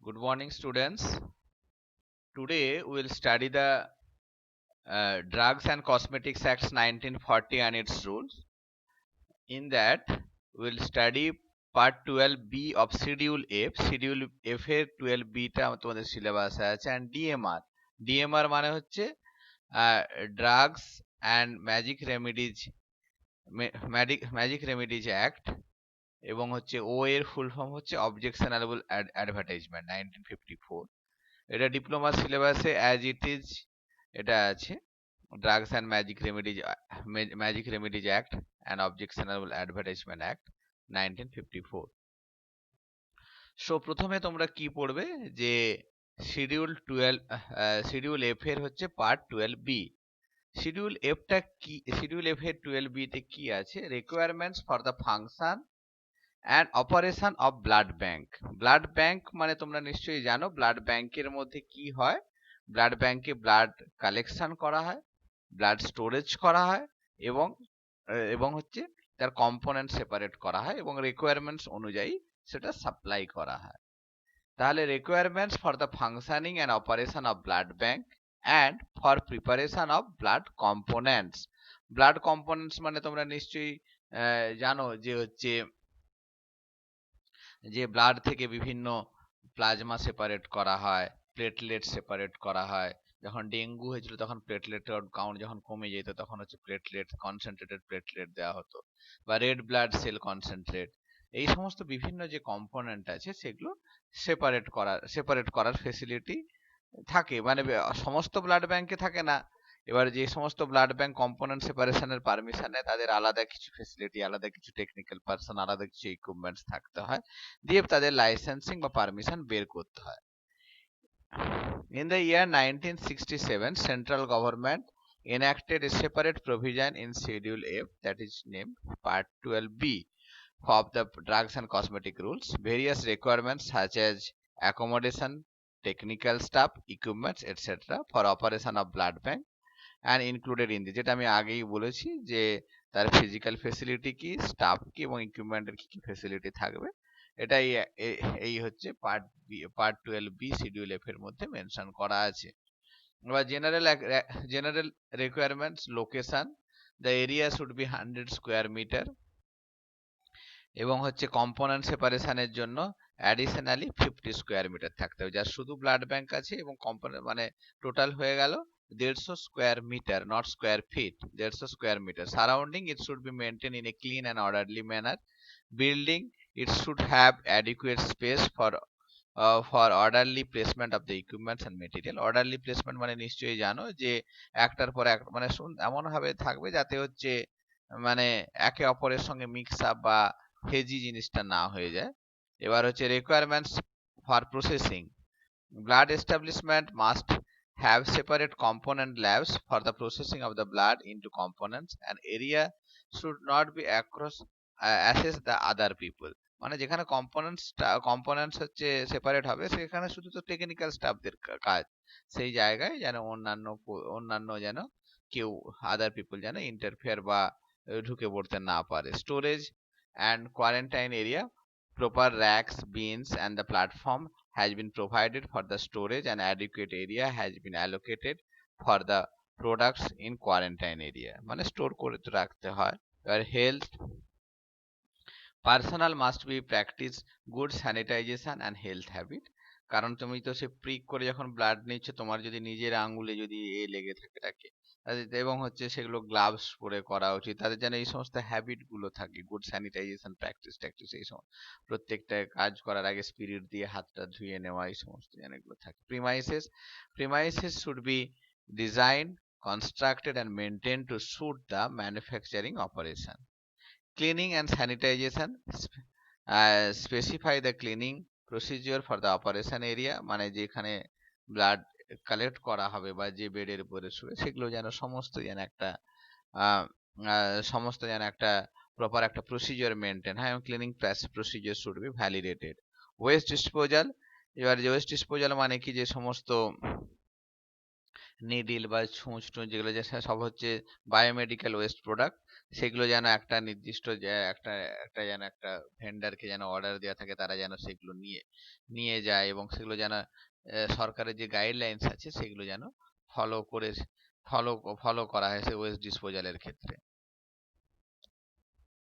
Good morning, students. Today we will study the Drugs and Cosmetics Act 1940 and its rules. In that, we will study Part 12B of Schedule F. Schedule F এর 12B টা তোমাদের সিলেবাসে আছে, and DMR. DMR মানে হচ্ছে Drugs and Magic Remedies Act, এবং হচ্ছে ও এর ফুল ফর্ম হচ্ছে অবজেকশনেবল অ্যাডভার্টাইজমেন্ট 1954। এটা ডিপ্লোমা সিলেবাসে অ্যাজ ইট ইজ এটা আছে, drugs and magic remedies act and objectionable advertisement act 1954। So প্রথমে তোমরা কি পড়বে যে শিডিউল এফ এর হচ্ছে পার্ট 12B। শিডিউল এফটা কি? শিডিউল এফ এর 12B তে কি আছে? Requirements for the function and operation of blood bank. Blood bank মানে তোমরা নিশ্চয়ই জানো ব্লাড ব্যাংকের মধ্যে কি হয়। ব্লাড ব্যাংকে ব্লাড কালেকশন করা হয়, ব্লাড স্টোরেজ করা হয়, এবং এবং হচ্ছে তার কম্পোনেন্ট সেপারেট করা হয় এবং রিকোয়ারমেন্টস অনুযায়ী সেটা সাপ্লাই করা হয়। তাহলে requirements for the functioning and operation of blood bank and for preparation of blood components. Blood components মানে তোমরা নিশ্চয়ই জানো যে হচ্ছে যে ব্লাড থেকে বিভিন্ন প্লাজমা সেপারেট করা হয়, প্লেটলেট সেপারেট করা হয়। যখন ডেঙ্গু হয়েছিল তখন প্লেটলেটের কাউন্ট যখন কমে যেত তখন হচ্ছে প্লেটলেট, কনসেন্ট্রেটেড প্লেটলেট দেওয়া হতো, বা রেড ব্লাড সেল কনসেন্ট্রেট। এই সমস্ত বিভিন্ন যে কম্পোনেন্ট আছে সেগুলো সেপারেট করার ফেসিলিটি থাকে, মানে সমস্ত ব্লাড ব্যাংকে থাকে না। এবার যে সমস্ত ব্লাড ব্যাংক কম্পোনেন্ট সেপারেশনের পারমিশন নেয় তাদের আলাদা কিছু ফেসিলিটি, আলাদা কিছু টেকনিক্যাল পার্সন, আলাদা কিছু ইকুইপমেন্টস থাকতে হয়, দিয়ে তাদের লাইসেন্সিং বা পারমিশন বের করতে হয়। In the year 1967, central government enacted a separate provision in Schedule F, that is named Part 12B of the Drugs and Cosmetic Rules. Various requirements such as accommodation, technical staff, equipments, etc. for operation of blood bank and included in the, যেটা আমি আগেই বলেছি যে তার physical facility কি, staff কি এবং ইকুইপমেন্টের কি কি ফেসিলিটি থাকবে, এটাই এই হচ্ছে পার্ট 12B শিডিউল এফ এর মধ্যে মেনশন করা আছে। এবার general requirements, location, the area should be 100 square metre, এবং হচ্ছে কম্পোনেন্ট সেপারেশনের জন্য অ্যাডিশনালি 50 স্কোয়ার মিটার থাকতে হবে। যার শুধু ব্লাড ব্যাংক আছে এবং কম্পোনেন্ট মানে টোটাল হয়ে গেল 150 square metre, not square feet, 150 square metre. Surrounding it should be maintain in a clean and orderly manner. Building it should have adequate space for orderly placement of the equipments and material. Orderly placement মানে নিশ্চয়ই জানো যে একটার পর এক মানে এমন ভাবে থাকবে যাতে হচ্ছে মানে একে অপরের সঙ্গে মিক্স আপ বা হেজি জিনিসটা না হয়ে যায়। এবার হচ্ছে requirements for processing. Blood establishment must have separate component labs for the processing of the blood into components and area should not be across access the other people. মানে যেখানে components হচ্ছে সেপারেট হবে সেখানে শুধু তো টেকনিক্যাল স্টাফদের কাজ, সেই জায়গায় যেন অন্যান্য যেন কেউ আদার পিপল যেন ইন্টারফেয়ার বা ঢুকে পড়তে না পারে। Storage and quarantine area, proper racks, bins and the platform has been provided for the storage and adequate area has been allocated for the products in quarantine area, মানে store করে তো রাখতে হয়। এবার health, personal must be practice good sanitisation and health habit. কারণ তুমি তো সে prick করে যখন ব্লাড নিচ্ছ তোমার যদি নিজের আঙ্গুলে যদি লেগে থাকে এবং হচ্ছে সেগুলো গ্লাভস পরে করা উচিত, তাদের যেন এই সমস্ত হ্যাবিট গুলো থাকে, গুড স্যানিটাইজেশন প্র্যাকটিস এই সমস্ত, প্রত্যেকটা কাজ করার আগে স্পিরিট দিয়ে হাতটা ধুয়ে নেওয়া, এই সমস্ত যেন এগুলো থাকে। Premises should be design, constructed and maintain to suit the manufacturing operation. Cleaning and sanitization, specify the cleaning procedure for the operation area, মানে যেখানে ব্লাড কালেক্ট করা হবে বা যে বেডের উপরে শুয়ে সেগুলো যেন সমস্ত যেন একটা প্রপার একটা প্রসিজিওর মেনটেন হয়, এবং cleaning procedure should be validated. Waste disposal, এবার যে ওয়েস্ট ডিসপোজাল মানে কি, যে সমস্ত নিডিল বা ছুঁচ যেগুলো যে সব হচ্ছে বায়োমেডিক্যাল ওয়েস্ট প্রোডাক্ট, সেগুলো যেন একটা নির্দিষ্ট একটা একটা যেন একটা ভেন্ডারকে যেন অর্ডার দেওয়া থাকে, তারা যেন সেগুলো নিয়ে নিয়ে যায়, এবং সেগুলো যেন সরকারের যে গাইডলাইন্স আছে সেগুলো যেন ফলো করে ফলো ফলো করা হয় সে ওয়েস্ট ডিসপোজালের ক্ষেত্রে।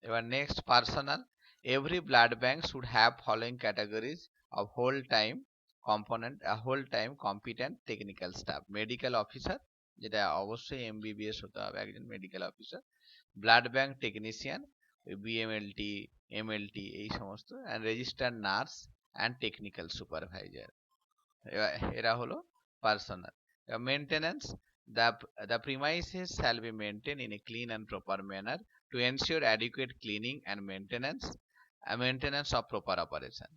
এবার next, personal. Every blood bank should have following categories of whole time component, whole time competent technical staff, medical officer, যেটা অবশ্যই এমবিবিএস হতে হবে একজন medical officer, blood bank technician, BMLT, MLT, এই সমস্ত, and registered nurse and technical supervisor. এরা হলো personal. Maintenance, the the premises shall be maintained in a clean and proper manner to ensure adequate cleaning and maintenance of proper operation.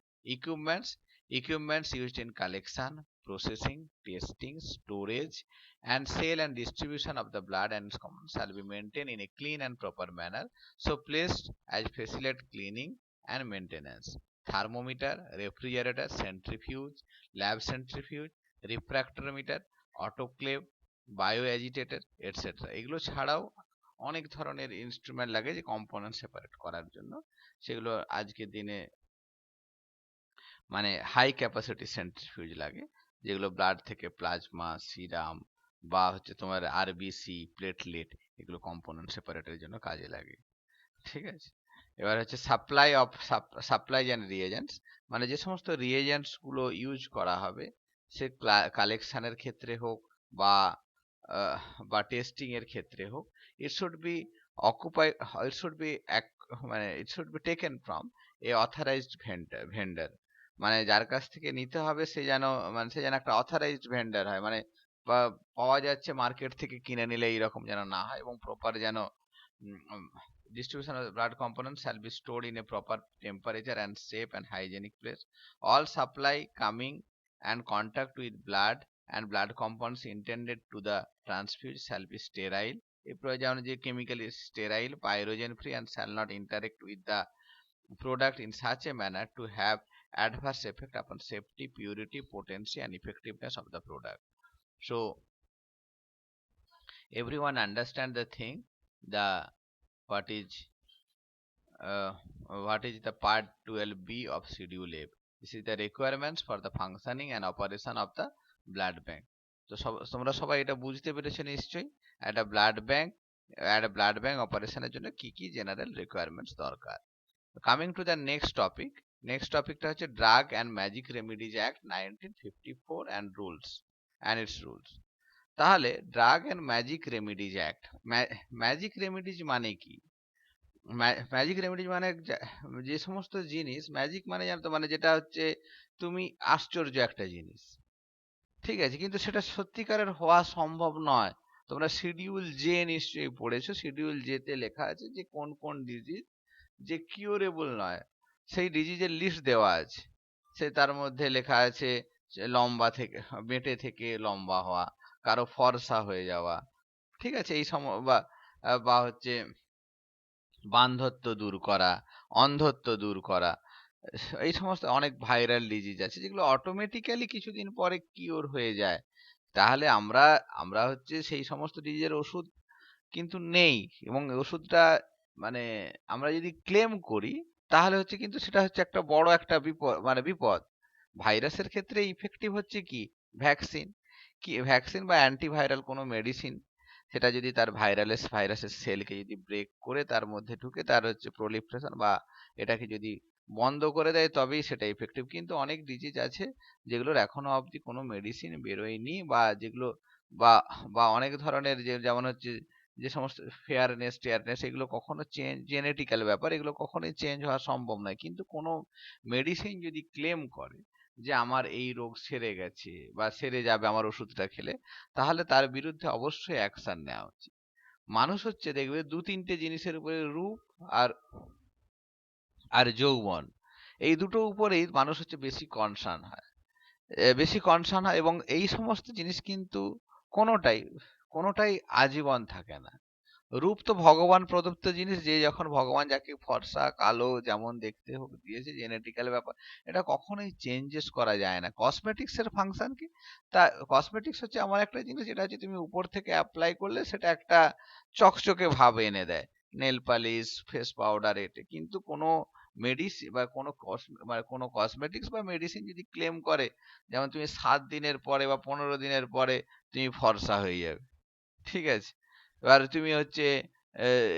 Equipments used in collection, processing, testing, storage, and sale and distribution of the blood and compounds shall be maintained in a clean and proper manner, so placed as facilitate cleaning and maintenance. Thermometer, refrigerator, centrifuge, lab centrifuge, refractometer, autoclave, bio agitator etcetera, এগুলো ছাড়াও অনেক ধরনের instrument লাগে যে component separate করার জন্য। সেগুলো আজকের দিনে মানে হাই ক্যাপাসিটি সেন্ট্রিফিউজ লাগে, যেগুলো ব্লাড থেকে প্লাজমা, সিরাম বা হচ্ছে তোমার আরবিসি, প্লেটলেট, এগুলো কম্পোনেন্ট সেপারেটের জন্য কাজে লাগে। ঠিক আছে, এবার হচ্ছে সাপ্লাই অ্যান্ড রিয়েজেন্টস, মানে যে সমস্ত রিয়েজেন্টস গুলো ইউজ করা হবে সে কালেকশনের ক্ষেত্রে হোক বা বা টেস্টিং এর ক্ষেত্রে হোক, it should be occupy it should be মানে it should be taken from a authorised vendor, মানে যার কাছ থেকে নিতে হবে সে যেন একটা অথরাইজড ভেন্ডার হয়, মানে পাওয়া যাচ্ছে মার্কেট থেকে কিনে নিলে এইরকম যেন না হয়, এবং প্রপার যেন distribution of the blood components shall be stored in a proper temperature and safe and hygienic place. All supply coming and contact with blood and blood compounds intended to the transfuse shall be sterile. এরপরে যেমন যে chemically sterile, pyrogen free, and shall not interact with the product in such a manner to have adverse effect upon safety, purity, potency, and effectiveness of the product. So everyone understand the thing, the what is uh, what is the part 12b of schedule A. This is the requirements for the functioning and operation of the blood bank. তো তোমরা সবাই এটা বুঝতে পেরেছো নিশ্চয়ই, একটা blood bank অপারেশনের জন্য কি কি জেনারেল রিকোয়ারমেন্টস দরকার। কামিং টু দ্য নেক্সট টপিকটা হচ্ছে drug and magic remedies act 1954 and its rules. তাহলে drug and magic remedies act, magic remedies মানে কি? ম্যাজিক রেমেডিজ মানে যে সমস্ত জিনিস, ম্যাজিক মানে জানো তো, মানে যেটা হচ্ছে তুমি আশ্চর্য একটা জিনিস, ঠিক আছে, কিন্তু সেটা সত্যিকারের হওয়া সম্ভব নয়। তোমরা শিডিউল জে নিশ্চয়ই পড়েছো, শিডিউল জে তে লেখা আছে যে কোন কোন ডিজিজ যে কিউরেবল নয়, সেই ডিজিজের লিস্ট দেওয়া আছে। সে তার মধ্যে লেখা আছে লম্বা থেকে, বেঁটে থেকে লম্বা হওয়া, কারো ফর্সা হয়ে যাওয়া, ঠিক আছে, এই বা হচ্ছে বান্ধত্ব দূর করা, অন্ধত্ব দূর করা, এই সমস্ত অনেক ভাইরাল ডিজিজ আছে যেগুলো অটোমেটিক্যালি কিছুদিন পরে কিওর হয়ে যায়। তাহলে আমরা আমরা হচ্ছে সেই সমস্ত ডিজিজের ওষুধ কিন্তু নেই, এবং ওষুধটা মানে আমরা যদি ক্লেম করি তাহলে হচ্ছে কিন্তু সেটা হচ্ছে একটা বড় একটা বিপদ। ভাইরাসের ক্ষেত্রে ইফেক্টিভ হচ্ছে কি ভ্যাকসিন, কি ভ্যাকসিন বা অ্যান্টিভাইরাল কোনো মেডিসিন, সেটা যদি তার ভাইরাসের সেলকে যদি ব্রেক করে তার মধ্যে ঢুকে তার হচ্ছে প্রলিফারেশন বা এটাকে যদি বন্ধ করে দেয় তবেই সেটা ইফেক্টিভ। কিন্তু অনেক ডিজিজ আছে যেগুলোর এখনো অবধি কোনো মেডিসিন বেরোয়নি, বা যেগুলো বা বা অনেক ধরনের যেমন হচ্ছে যে সমস্ত ফেয়ারনেস টেয়ারনেস, এগুলো কখনো জেনেটিক্যাল ব্যাপার, এগুলো কখনোই চেঞ্জ হওয়া সম্ভব নয়। কিন্তু কোনো মেডিসিন যদি ক্লেম করে যে আমার এই রোগ সেরে গেছে বা সেরে যাবে আমার ওষুধটা খেলে, তাহলে তার বিরুদ্ধে অবশ্যই অ্যাকশন নেওয়া উচিত। মানুষ হচ্ছে দেখবে দু তিনটে জিনিসের উপরে, রূপ আর আর যৌবন, এই দুটো উপরেই মানুষ হচ্ছে বেশি কনসার্ন হয়, এবং এই সমস্ত জিনিস কিন্তু কোনোটাই কোনোটাই আজীবন থাকে না। রূপ তো ভগবান প্রদত্ত জিনিস, যে যখন ভগবান যাকে ফর্সা কালো যেমন দেখতে হোক দিয়েছে, জেনেটিক্যাল ব্যাপার, এটা কখনোই চেঞ্জেস করা যায় না। কসমেটিক্স এর ফাংশন কি? তা কসমেটিক্স হচ্ছে এমন একটা জিনিস যেটা হচ্ছে তুমি উপর থেকে অ্যাপ্লাই করলে সেটা একটা চকচকে ভাব এনে দেয়, নেল পালিশ, ফেস পাউডার, এতে কিন্তু কোনো মেডিসিন বা কোনো কসমেটিক্স বা মেডিসিন যদি ক্লেম করে যেমন তুমি 7 দিনের পরে বা 15 দিনের পরে তুমি ফর্সা হয়ে যাবে, ঠিক আছে, এবার তুমি হচ্ছে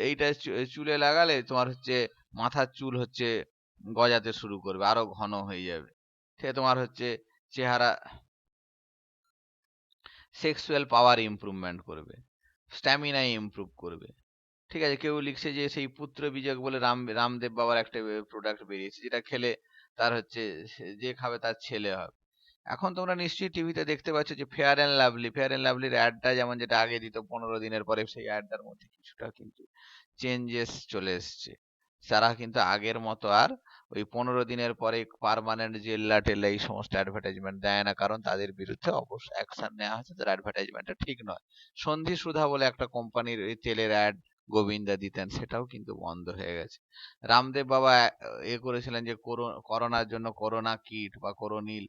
এইটা চুলে লাগালে তোমার হচ্ছে মাথার চুল হচ্ছে গজাতে শুরু করবে, আরো ঘন হয়ে যাবে, সে তোমার হচ্ছে চেহারা সেক্সুয়াল পাওয়ার ইমপ্রুভমেন্ট করবে, স্ট্যামিনা ইমপ্রুভ করবে, ঠিক আছে। কেউ লিখছে যে সেই পুত্র বীজক বলে রামদেব বাবার একটা প্রোডাক্ট বেরিয়েছে যেটা খেলে তার হচ্ছে যে খাবে তার ছেলে হবে। এখন তোমরা নিশ্চয়ই টিভিতে দেখতে পাচ্ছ যে ফেয়ার অ্যান্ড লাভলির অ্যাডটা যেমন যেটা আগে দিত 15 দিনের পরে, সেই অ্যাডটার মধ্যে কিছুটা কিন্তু চেঞ্জেস চলে এসছে। তারা কিন্তু আগের মতো আর ওই 15 দিনের পরে পার্মানেন্ট জেল্লা টেল্লা এই সমস্ত অ্যাডভার্টাইজমেন্ট দেয় না, কারণ তাদের বিরুদ্ধে অবশ্য অ্যাকশন নেওয়া হচ্ছে, তার অ্যাডভার্টাইজমেন্টটা ঠিক নয়। সন্ধি সুধা বলে একটা কোম্পানির ওই তেলের অ্যাড গোবিন্দা দিতেন, সেটাও কিন্তু বন্ধ হয়ে গেছে। রামদেব বাবা করেছিলেন যে করোনার জন্য করোনা কিট বা করোনিল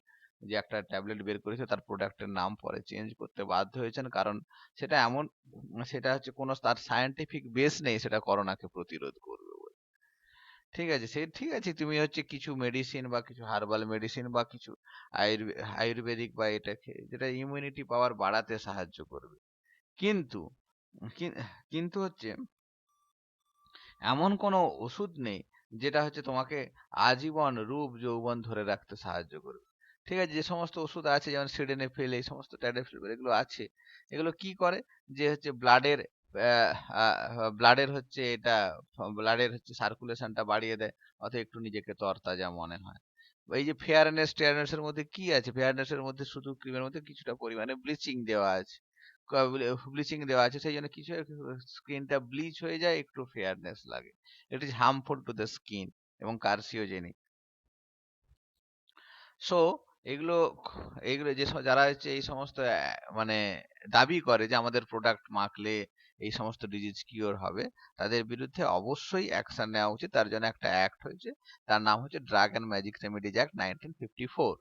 যে একটা ট্যাবলেট বের করেছে, তার প্রোডাক্টের নাম পরে চেঞ্জ করতে বাধ্য হয়েছেন, কারণ সেটা এমন, সেটা হচ্ছে কোনো তার সায়েন্টিফিক বেস নেই সেটা করোনাকে প্রতিরোধ করবে বলে। ঠিক আছে, সে ঠিক আছে, তুমি হচ্ছে কিছু মেডিসিন বা কিছু হার্বাল মেডিসিন বা কিছু আয়ুর্বেদিক বা এটা যেটা ইমিউনিটি পাওয়ার বাড়াতে সাহায্য করবে, কিন্তু কি- কিন্তু হচ্ছে এমন কোনো ওষুধ নেই যেটা হচ্ছে তোমাকে আজীবন রূপ যৌবন ধরে রাখতে সাহায্য করবে। ঠিক আছে, যে সমস্ত ওষুধ আছে যেমন সিডেনেফিল, এই সমস্ত ট্যাডেফিল এগুলো আছে, এগুলো কি করে যে হচ্ছে ব্লাডের হচ্ছে এটা ব্লাডের হচ্ছে সার্কুলেশনটা বাড়িয়ে দেয়, অথবা একটু নিজেকে তরতাজা মনে হয়। এই যে ফেয়ারনেস এর মধ্যে কি আছে, ফেয়ারনেস এর মধ্যে শুধু ক্রিমের মধ্যে কিছুটা পরিমাণে ব্লিচিং দেওয়া আছে, সেই জন্য কিছু স্কিনটা ব্লিচ হয়ে যায়, একটু ফেয়ারনেস লাগে। It is harmful to the skin এবং কার্সিওজেনিক। সো এগুলো এগুলো যারা হচ্ছে এই সমস্ত মানে দাবি করে যে আমাদের প্রোডাক্ট মাখলে এই সমস্ত ডিজিজ কিওর হবে, তাদের বিরুদ্ধে অবশ্যই অ্যাকশন নেওয়া উচিত। তার জন্য একটা অ্যাক্ট হয়েছে, তার নাম হচ্ছে drug and magic remedies act 1954,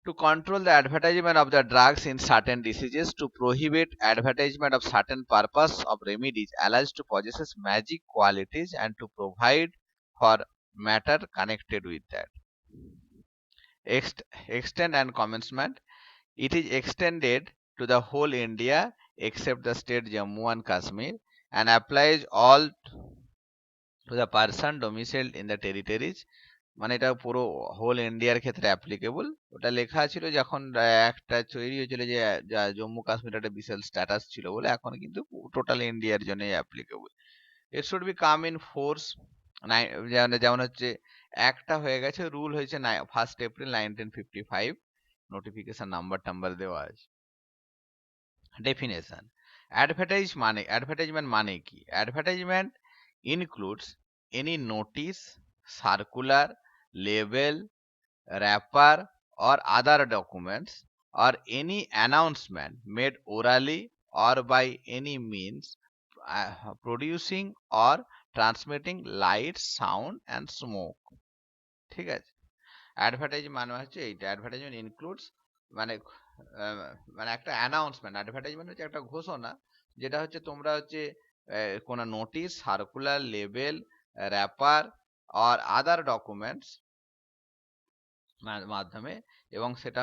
to control the advertisement of the drugs in certain diseases, to prohibit advertisement of certain purpose of remedies alleged to possess magic qualities, and to provide for matter connected with that. Extent and commencement. It is extended to the whole India except the state Jammu and Kashmir, and applies all to the person domiciled in the territories. মানে এটা পুরো whole ইন্ডিয়ার ক্ষেত্রে applicable. ওটা লেখা ছিল যখন একটা তৈরি হয়েছিল যে জম্মু কাশ্মীর একটা বিশাল স্ট্যাটাস ছিল বলে, এখন কিন্তু টোটাল ইন্ডিয়ার জন্য applicable. It should be come in force, যেমন হচ্ছে একটা হয়ে গেছে, রুল হয়েছে 1 এপ্রিল 1955, নোটিফিকেশন নাম্বার টাম্বার দেওয়া আছে। ডেফিনেশন, অ্যাডভার্টাইজমেন্ট মানে কি? Advertisement includes any notice, circular, label, wrapper, or other documents, or any announcement made orally or by any means producing or transmitting light, sound and smoke। ঠিক আছে, advertise মানে হচ্ছে এইটা, advertisement includes মানে মানে একটা অ্যানাউন্সমেন্ট, অ্যাডভার্টাইজমেন্ট হচ্ছে একটা ঘোষণা, যেটা হচ্ছে তোমরা হচ্ছে কোনো নোটিশ, সার্কুলার, লেবেল, র্যাপার আর আদার ডকুমেন্টস মাধ্যমে, এবং সেটা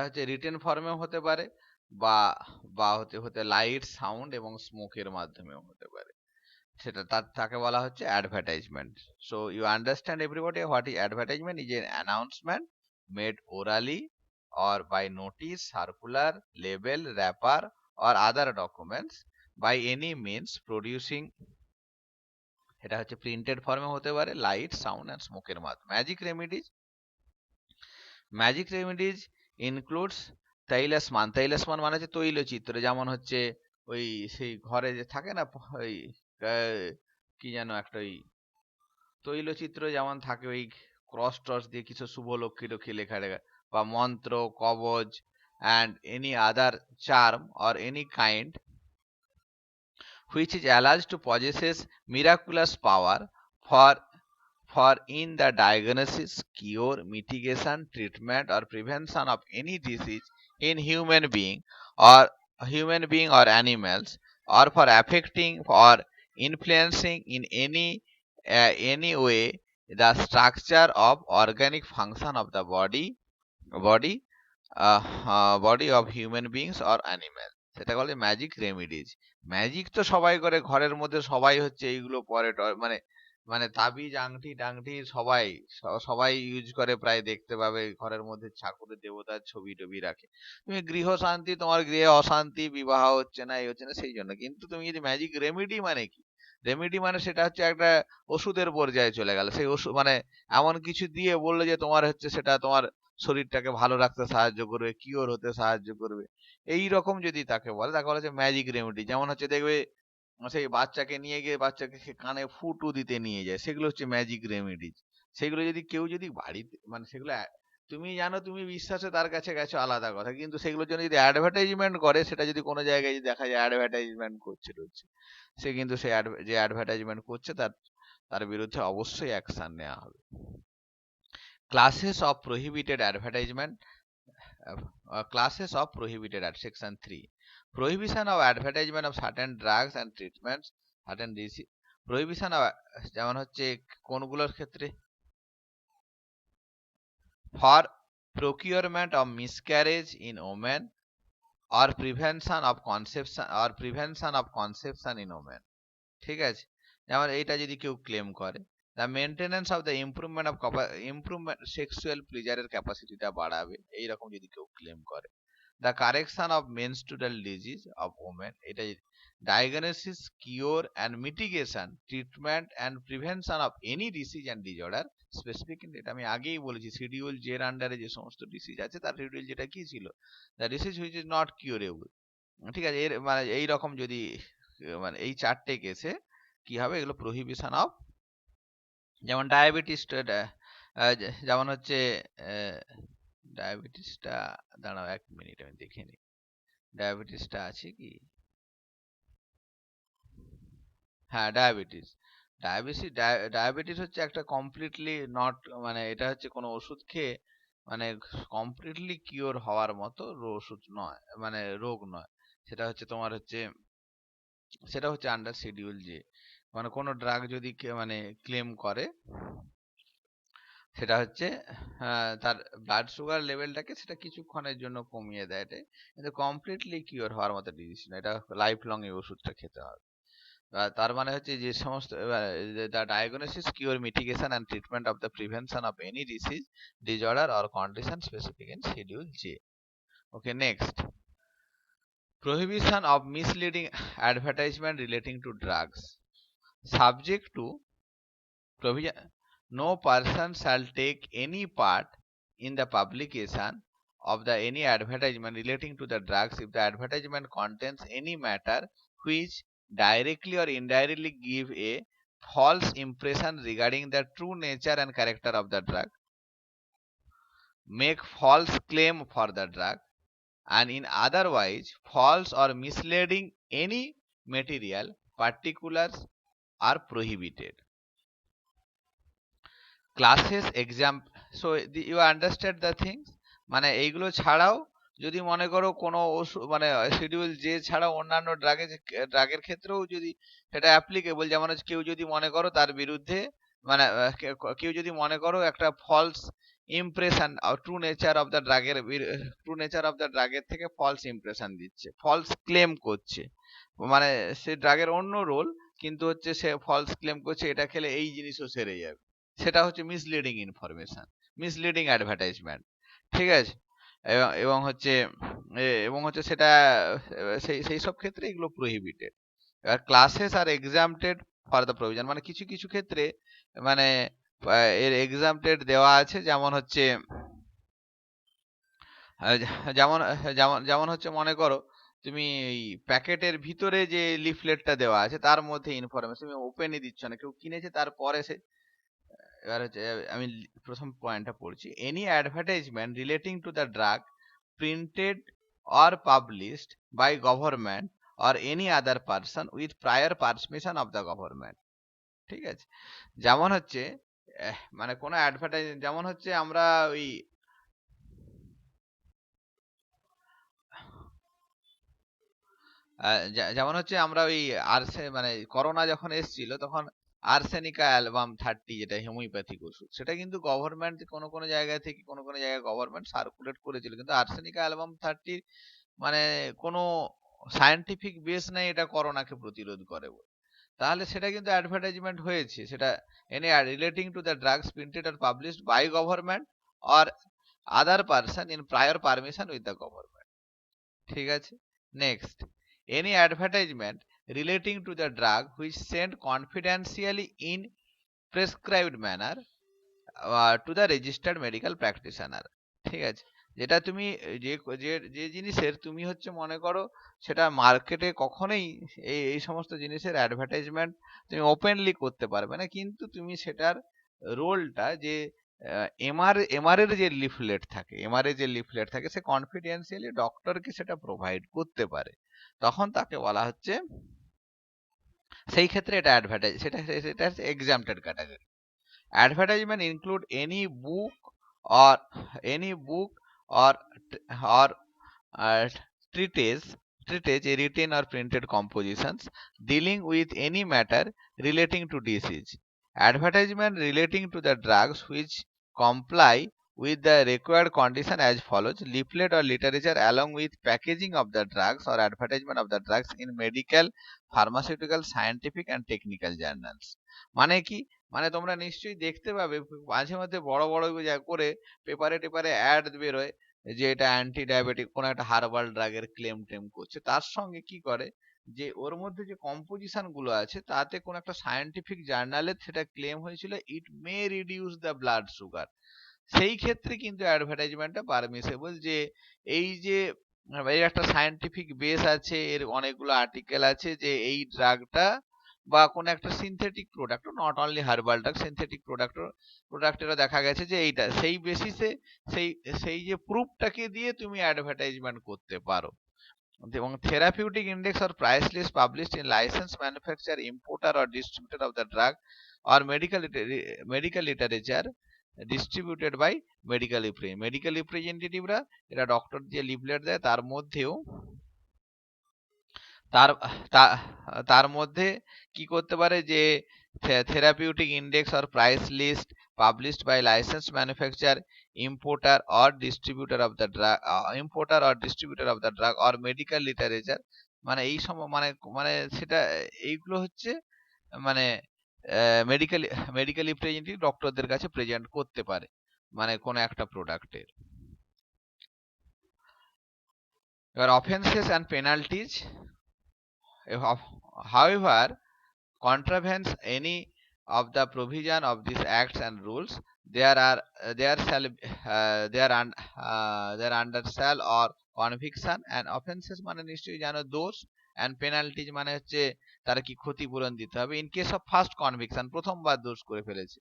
হচ্ছে রিটেন ফর্মেও হতে পারে, বা বা হতে লাইট, সাউন্ড এবং স্মোকের মাধ্যমেও হতে পারে, তাকে বলা হচ্ছে advertisement. So you understand everybody what is advertisement? Is an announcement made orally or by notice, circular, label, wrapper or other documents by any means producing, এটা হচ্ছে প্রিন্টেড ফর্মে হতে পারে, লাইট, সাউন্ড এন্ড স্মোকের মাধ্যমে। ম্যাজিক রেমিডিজ ইনক্লুডস তৈলসমান মানে হচ্ছে তৈলচিত্র, যেমন হচ্ছে ওই সেই ঘরে যে থাকে না ওই কি যেন একটা ওই তৈলচিত্র যেমন থাকে, ওই ক্রস টস দিয়ে কিছু শুভ লক্ষ্মী টক্ষ্মী লেখা লেখা, বা মন্ত্র, কবচ and any other charm or any kind which is alleged to possesses miraculous power for in the diagnosis, cure, mitigation, treatment or prevention of any disease in human being or animals, or for affecting or influencing in any way the structure of organic function of the body body of human beings or animal, সেটা বলে magic remedies. Magic তো সবাই করে, ঘরের মধ্যে সবাই হচ্ছে এইগুলো পরে মানে মানে তাবিজ আংটি টাংটি সবাই সবাই ইউজ করে, প্রায় দেখতে পাবে ঘরের মধ্যে ঠাকুরের দেবতার ছবি টবি রাখে। তুমি গৃহ শান্তি, তোমার গৃহে অশান্তি, বিবাহ হচ্ছে না, এই হচ্ছে না, সেই জন্য। কিন্তু তুমি যদি ম্যাজিক রেমিডি মানে কি, রেমিডি মানে সেটা হচ্ছে একটা ওষুধের পর্যায়ে চলে গেল। সেই ওষুধ মানে এমন কিছু দিয়ে বললো যে তোমার হচ্ছে সেটা তোমার শরীরটাকে ভালো রাখতে সাহায্য করবে, কিওর হতে সাহায্য করবে, এই রকম যদি তাকে বলে, তাকে বলা হচ্ছে ম্যাজিক রেমেডি। যেমন হচ্ছে দেখবে সেই বাচ্চাকে নিয়ে গিয়ে বাচ্চাকে কানে ফুটু দিতে নিয়ে যায়, সেগুলো হচ্ছে ম্যাজিক রেমেডি। সেগুলো যদি কেউ যদি বাড়িতে মানে সেগুলো তুমি জানো, তুমি বিশ্বাসে তার কাছে গেছো আলাদা কথা, কিন্তু সেগুলোর জন্য যদি অ্যাডভার্টাইজমেন্ট করে, সেটা যদি কোনো জায়গায় যদি দেখা যায় অ্যাডভার্টাইজমেন্ট করছে রয়েছে, সে কিন্তু সে যে অ্যাডভার্টাইজমেন্ট করছে তার তার বিরুদ্ধে অবশ্যই অ্যাকশন নেওয়া হবে। Classes of prohibited advertisement. Classes of prohibited at section 3. Prohibition of advertisement of certain drugs and treatments, certain disease. Prohibition of যেমন হচ্ছে কোনগুলোর ক্ষেত্রে, for procurement of miscarriage in women or prevention of conception in women, ঠিক আছে। যেমন এইটা যদি কেউ claim করে, the maintenance of the improvement sexual প্লেজারের ক্যাপাসিটিটা বাড়াবে, এইরকম যদি কেউ ক্লেম করে। The correction of menstrual disease of women, এটা diagnosis, cure and mitigation, treatment and prevention of any disease and disorder specific, এটা আমি আগেই বলেছি শিডিউল জের আন্ডারে যে সমস্ত ডিসিজ আছে তার শিডিউল যেটা কি ছিল, the ডিসিজ which is not curable, ঠিক আছে। এর মানে এইরকম যদি মানে এই চারটে কেসে কি হবে, এগুলো প্রহিবিশন অফ। যেমন ডায়াবেটিস, যেমন হচ্ছে ডায়াবেটিসটা, দাঁড়াও 1 মিনিট আমি দেখে নিই ডায়াবেটিসটা আছে কি। হ্যাঁ, ডায়াবেটিস ডায়াবেটিস ডায়াবেটিস হচ্ছে একটা কমপ্লিটলি নট, মানে এটা হচ্ছে কোনো ওষুধ খেয়ে মানে কমপ্লিটলি কিওর হওয়ার মতো ওষুধ নয়, মানে রোগ নয়। সেটা হচ্ছে তোমার হচ্ছে সেটা হচ্ছে আন্ডার শিডিউল যে, মানে কোনো ড্রাগ যদি মানে ক্লেম করে, সেটা হচ্ছে তার ব্লাড সুগার লেভেলটাকে সেটা কিছুক্ষণের জন্য কমিয়ে দেয়, এটাই, কিন্তু কমপ্লিটলি কিওর হওয়ার মতো ডিজিজ না, এটা লাইফ লং এই ওষুধটা খেতে হবে। তার মানে হচ্ছে যে সমস্ত the diagnosis, cure, mitigation and treatment of the prevention of any ডিসিজ, disorder or condition specific in schedule J. Okay, next, prohibition of misleading advertisement relating to drugs, subject to provision. No person shall take any part in the publication of the any advertisement relating to the drugs if the advertisement contains any matter which directly or indirectly give a false impression regarding the true nature and character of the drug, make false claim for the drug, and in otherwise false or misleading any material particulars are prohibited. Classes exam, so you understand the things, মানে এইগুলো ছাড়াও যদি মনে করো কোনো মানে schedule যে ছাড়াও অন্যান্য ড্রাগের ক্ষেত্রেও যদি সেটা অ্যাপ্লিকেবল, যেমন হচ্ছে কেউ যদি মনে করো তার বিরুদ্ধে মানে কেউ যদি মনে করো একটা false impression, true nature of the ড্রাগের থেকে ফলস ইমপ্রেশন দিচ্ছে, ফলস ক্লেম করছে, মানে সে ড্রাগের অন্য রোল, কিন্তু হচ্ছে সে ফলস ক্লেম করছে এটা খেলে এই জিনিসও সেরে যাবে, সেটা হচ্ছে মিসলিডিং ইনফরমেশন, মিসলিডিং অ্যাডভার্টাইজমেন্ট, ঠিক আছে। এবং হচ্ছে সেটা সেই সব ক্ষেত্রে এগুলো প্রহিবিটেড। এবার classes are exempted for the provision, মানে কিছু কিছু ক্ষেত্রে মানে এর এক্সামটেড দেওয়া আছে, যেমন হচ্ছে যেমন যেমন যেমন হচ্ছে মনে করো তুমি এই প্যাকেটের ভিতরে যে লিফলেটটা দেওয়া আছে তার মধ্যে ইনফরমেশন তুমি ওপেনই দিচ্ছ না, কেউ কিনেছে তারপরে সে, এবার হচ্ছে আমি প্রথম পয়েন্টটা পড়ছি, any advertisement relating to the drug printed or published by government or any other person with prior permission of the government, ঠিক আছে। যেমন হচ্ছে মানে কোনো অ্যাডভার্টাইজ, যেমন হচ্ছে আমরা ওই যেমন হচ্ছে আমরা ওই মানে করোনা যখন এসেছিল তখন আর্সেনিকা অ্যালবাম 30 যেটা হোমিওপ্যাথিক ওষুধ, সেটা কিন্তু গভর্নমেন্ট কোনো কোনো জায়গা থেকে কোনো কোনো জায়গায় গভর্নমেন্ট সার্কুলেট করেছিল, কিন্তু আর্সেনিকা অ্যালবাম 30 মানে কোনো সায়েন্টিফিক বেস নেই এটা করোনাকে প্রতিরোধ করে বলে। তাহলে সেটা কিন্তু অ্যাডভার্টাইজমেন্ট হয়েছে, সেটা any relating to the drugs printed or published by government or other person in prior permission with the government. ঠিক আছে, next, any advertisement relating to the drug which sent confidentially in prescribed manner to the registered medical practitioner. ঠিক আছে, যেটা তুমি যে যে যে জিনিসের তুমি হচ্ছে মনে করো সেটা মার্কেটে কখনোই এই সমস্ত জিনিসের অ্যাডভার্টাইজমেন্ট তুমি ওপেনলি করতে পারবে না, কিন্তু তুমি সেটার রোলটা যে এমআর এর যে লিফলেট থাকে, এমআর এর যে লিফলেট থাকে সে কনফিডেন্সিয়ালি ডক্টরকে সেটা প্রোভাইড করতে পারে, তখন তাকে বলা হচ্ছে, সেই ক্ষেত্রে এটা অ্যাডভার্টাইজ, সেটা সেটা হচ্ছে এক্সাম্পটেড category. Advertisement include or any book or or treatise, written or printed compositions dealing with any matter relating to disease. Advertisement relating to the drugs which comply with the required condition as follows: leaflet or literature along with packaging of the drugs or advertisement of the drugs in medical, pharmaceutical, scientific and technical journals. মানে কি, মানে তোমরা নিশ্চয়ই দেখতে পাবে মাঝে মধ্যে বড় বড় করে পেপারে টেপারে অ্যাড বেরোয় যে এটা অ্যান্টি ডায়াবেটিক কোন একটা হার্বাল ড্রাগের ক্লেম টেম করছে, তার সঙ্গে কি করে যে ওর মধ্যে যে কম্পোজিশন গুলো আছে তাতে কোন একটা সায়েন্টিফিক জার্নালে সেটা ক্লেম হয়েছিল ইট মে রিডিউস দ্য ব্লাড সুগার। সেই ক্ষেত্রে কিন্তু অ্যাডভার্টাইজমেন্টটা পারমিসেবল, যে এই যে এর একটা সায়েন্টিফিক বেস আছে, এর অনেকগুলো আর্টিকেল আছে যে এই ড্রাগটা বা কোন একটা synthetic product, not only herbal drug, synthetic প্রোডাক্টেরও দেখা গেছে যে এইটা সেই বেসিসে সেই সেই যে প্রুফটাকে দিয়ে তুমি অ্যাডভার্টাইজমেন্ট করতে পারো। এবং therapeutic index or price list published in licence manufacture importer or distributor of the drug or medical literature distributed by medical রিপ্রেজেন্টেটিভরা, এরা ডক্টর যে লিফলেট দেয় তার মধ্যেও তার তার মধ্যে কি করতে পারে যে therapeutic index or price list published by license manufacture importer or distributor of the drug or medical literature, মানে এই মানে মানে সেটা এইগুলো হচ্ছে মানে মেডিকেল মেডিকেল রিপ্রেজেন্টেটিভ ডক্টরদের কাছে প্রেজেন্ট করতে পারে মানে কোন একটা প্রোডাক্টের। এবার offences and penalties, however contravenes any of the provision of these acts and rules, there shall there under shall or conviction and offenses মানে নিশ্চয়ই জানো দোষ, and penalties মানে হচ্ছে তার কি ক্ষতিপূরণ দিতে হবে in case of first conviction, প্রথমবার দোষ করে ফেলেছে।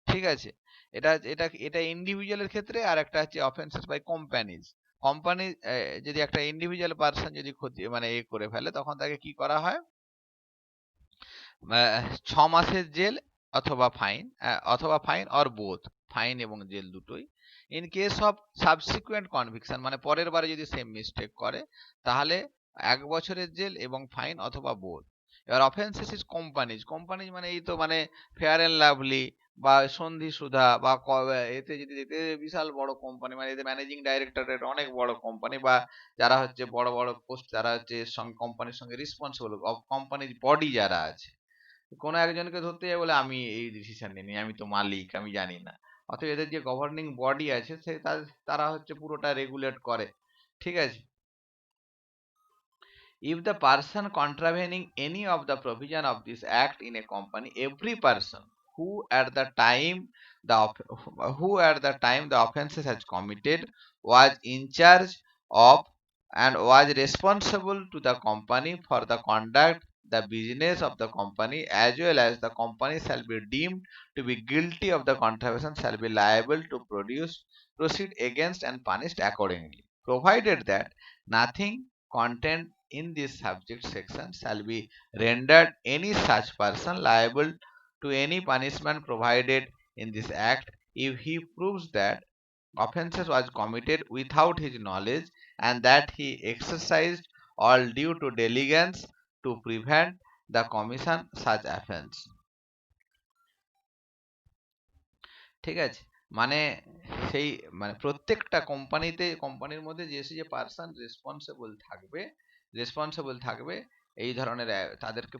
ঠিক আছে, এটা এটা এটা ইন্ডিভিজুয়ালের ক্ষেত্রে, আর একটা হচ্ছে অফেন্সেস বাই কোম্পানিজ। কোম্পানি যদি একটা ইন্ডিভিজুয়াল পার্সন যদি ক্ষতি মানে করে ফেলে তখন তাকে কি করা হয়, 6 মাসের জেল অথবা ফাইন অর বোথ, ফাইন এবং জেল দুটোই। In case of subsequent conviction মানে পরের বারে যদি সেম মিস্টেক করে তাহলে 1 বছরের জেল এবং ফাইন অথবা বোথ। এবার অফেন্সেস ইজ কোম্পানিজ মানে এই তো মানে ফেয়ার এন্ড লাভলি বা সন্ধি সুধা বা এতে যদি এতে বিশাল বড় কোম্পানি, মানে এতে ম্যানেজিং ডাইরেক্টরের অনেক বড় কোম্পানি বা যারা হচ্ছে বড় বড় পোস্ট, যারা হচ্ছে কোম্পানির সঙ্গে রেসপন্সিবল কোম্পানির বডি যারা আছে, কোনো একজনকে ধরতে যাবে বলে আমি এই ডিসিশন নিই, আমি তো মালিক, আমি জানি না, অথবা এদের যে গভর্নিং বডি আছে সে তারা হচ্ছে পুরোটা রেগুলেট করে। ঠিক আছে, if the person contravening any of the provision of this act in a company, every person who at the time the offences has committed was in charge of and was responsible to the company for the conduct the business of the company, as well as the company shall be deemed to be guilty of the contravention, shall be liable to proceed against and punished accordingly, provided that nothing contained in this subject section shall be rendered any such person liable to any punishment provided in this act if he proves that offences was committed without his knowledge and that he exercised all due to negligence to prevent the commission such offense. ঠিক আছে, মানে সেই মানে প্রত্যেকটা কোম্পানির মধ্যে যে person responsible থাকবে এই ধরনের তাদেরকে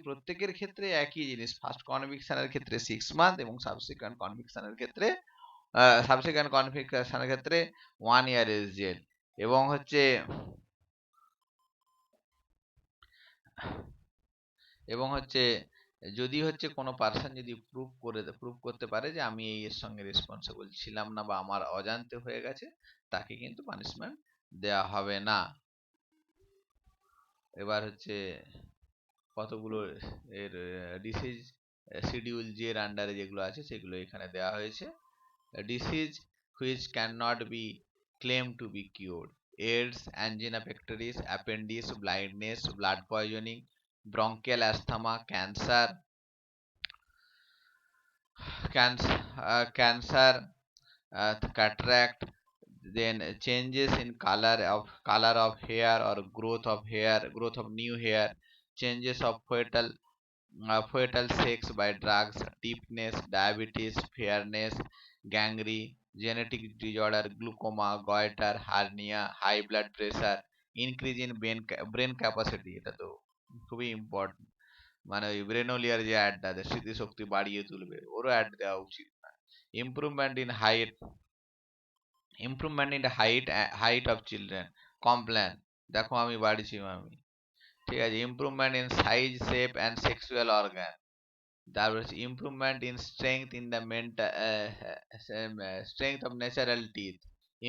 প্রত্যেকের ক্ষেত্রে একই জিনিস, ফার্স্ট কনভিকশনের ক্ষেত্রে 6 মান্থ এবং সাবসিকুয়েন্ট কনভিকশনের ক্ষেত্রে 1 ইয়ার জেল। এবং হচ্ছে যদি কোনো পার্সন যদি প্রুভ করতে পারে যে আমি এর সঙ্গে রেসপন্সিবল ছিলাম না বা আমার অজান্তে হয়ে গেছে, তাকে কিন্তু পানিশমেন্ট দেওয়া হবে না। এবার কতগুলো এর ডিসিজ শিডিউল জে এর আন্ডারে যেগুলো আছে সেগুলো এখানে দেওয়া হয়েছে। Disease which can not be claim to be cured: AIDS, angina pectoris, appendicitis, blindness, blood poisoning, bronchial asthma, cancer, cataract, then changes in color of hair or growth of new hair, changes of fetal sex by drugs, deafness, diabetes, fairness, gangrene, genetic disorder, glaucoma, goiter, hernia, high blood pressure, increase in brain capacity, এটা তো খুবই important, মানে ওই ব্রেনোলিয়ার যে অ্যাডটা আছে স্মৃতিশক্তি বাড়িয়ে তুলবে, ওরও অ্যাড দেওয়া উচিত না। Improvement in height of children, Complan, দেখো আমি বাড়িছি মামি, ঠিক আছে। Improvement in size, shape and sexual organ, তারপর improvement in strength in the strength of natural teeth,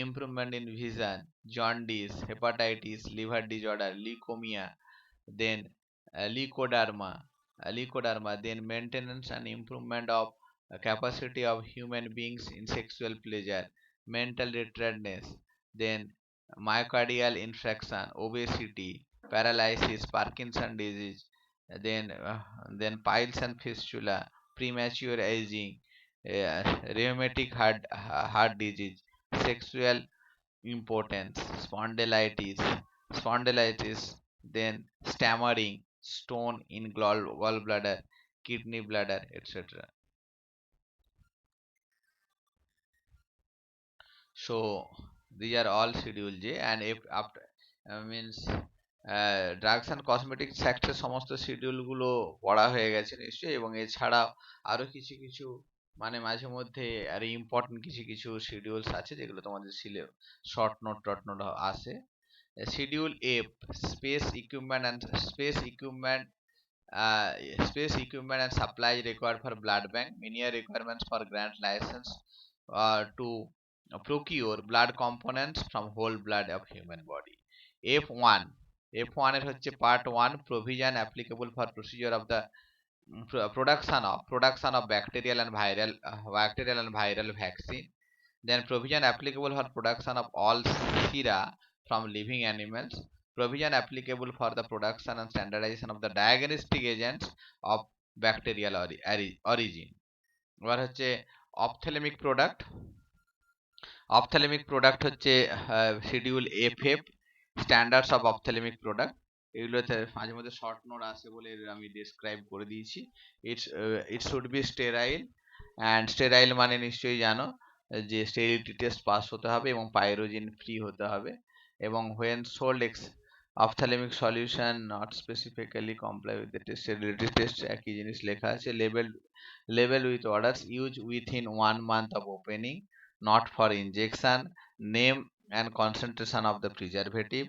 improvement in vision, jaundice, hepatitis, liver disorder, leukaemia, then leukoderma, then maintenance and improvement of capacity of human beings in sexual pleasure, mental retardedness, then myocardial infarction, obesity, paralysis, Parkinson disease, then piles and fistula, premature aging, rheumatic heart disease, sexual impotence, spondylitis, then stammering, stone in gallbladder, kidney bladder, etc. So these are all Schedule J, and if after means drugs and cosmetics অ্যাক্টের সমস্ত শিডিউলগুলো পড়া হয়ে গেছে নিশ্চয়ই, এবং এছাড়াও আরও কিছু মানে মাঝে মধ্যে আর ইম্পর্টেন্ট কিছু শিডিউলস আছে যেগুলো তোমাদের শর্ট নোট আসে। Schedule F, space equipment and supplies required for blood bank, minimal requirements for grant license to procure blood components from whole blood of human body. F1 এর part 1, provision applicable for procedure of the production of bacterial and viral vaccine, then provision applicable for production of all sera from living animals, provision applicable for the production and standardization of the diagnostic agents of bacterial origin. এবার ophthalmic product schedule FF, standards of ophthalmic product। এগুলোতে মাঝে মধ্যে short note আসে বলে আমি describe করে দিয়েছি। ইট should B sterile, and sterile মানে নিশ্চয়ই জানো যে স্টেরিলিটি টেস্ট পাস হতে হবে এবং পাইরোজিন ফ্রি হতে হবে, এবং when sold ophthalmic solution not specifically comply with the sterility test, একই জিনিস লেখা আছে। label with orders, use within 1 month of opening, not for injection, name and concentration of the preservative,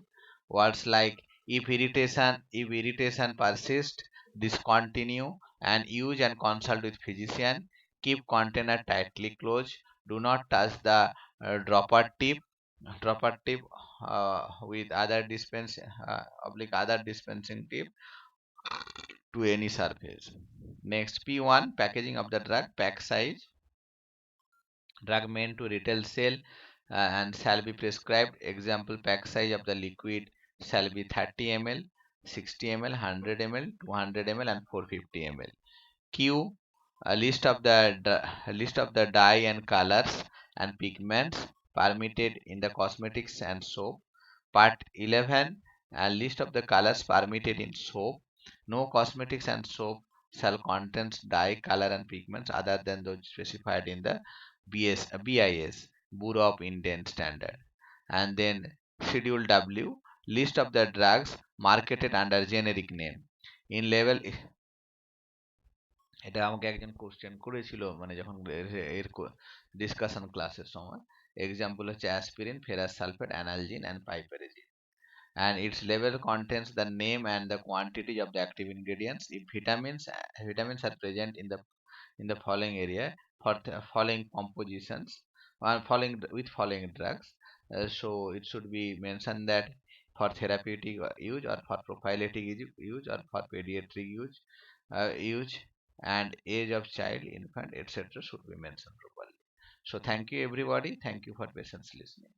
words like if irritation persist, discontinue and use and consult with physician, keep container tightly closed, do not touch the dropper tip with other dispensing tip to any surface. Next, P1, packaging of the drug, pack size, drug meant to retail sale and shall be prescribed. Example, pack size of the liquid shall be 30 ml, 60 ml, 100 ml, 200 ml and 450 ml. Q, a list of the dye and colors and pigments permitted in the cosmetics and soap. Part 11, and list of the colors permitted in soap. No cosmetics and soap shall contain dye, color, and pigments other than those specified in the BIS, Bureau of Indian Standard. And then Schedule W, list of the drugs marketed under generic name. In level, এটা আমাকে একজন question করেছিল মানে যখন এর discussion ক্লাসের সময়। Example হচ্ছে aspirin, ferrous sulphate, analgin and piperazine. And its label contains the name and the quantity of the active ingredients. If vitamins are present in the following area for the following compositions or following with following drugs, so it should be mentioned that for therapeutic use or for prophylactic use or for pediatric use, and age of child, infant, etc. should be mentioned properly. So thank you everybody. Thank you for patience listening.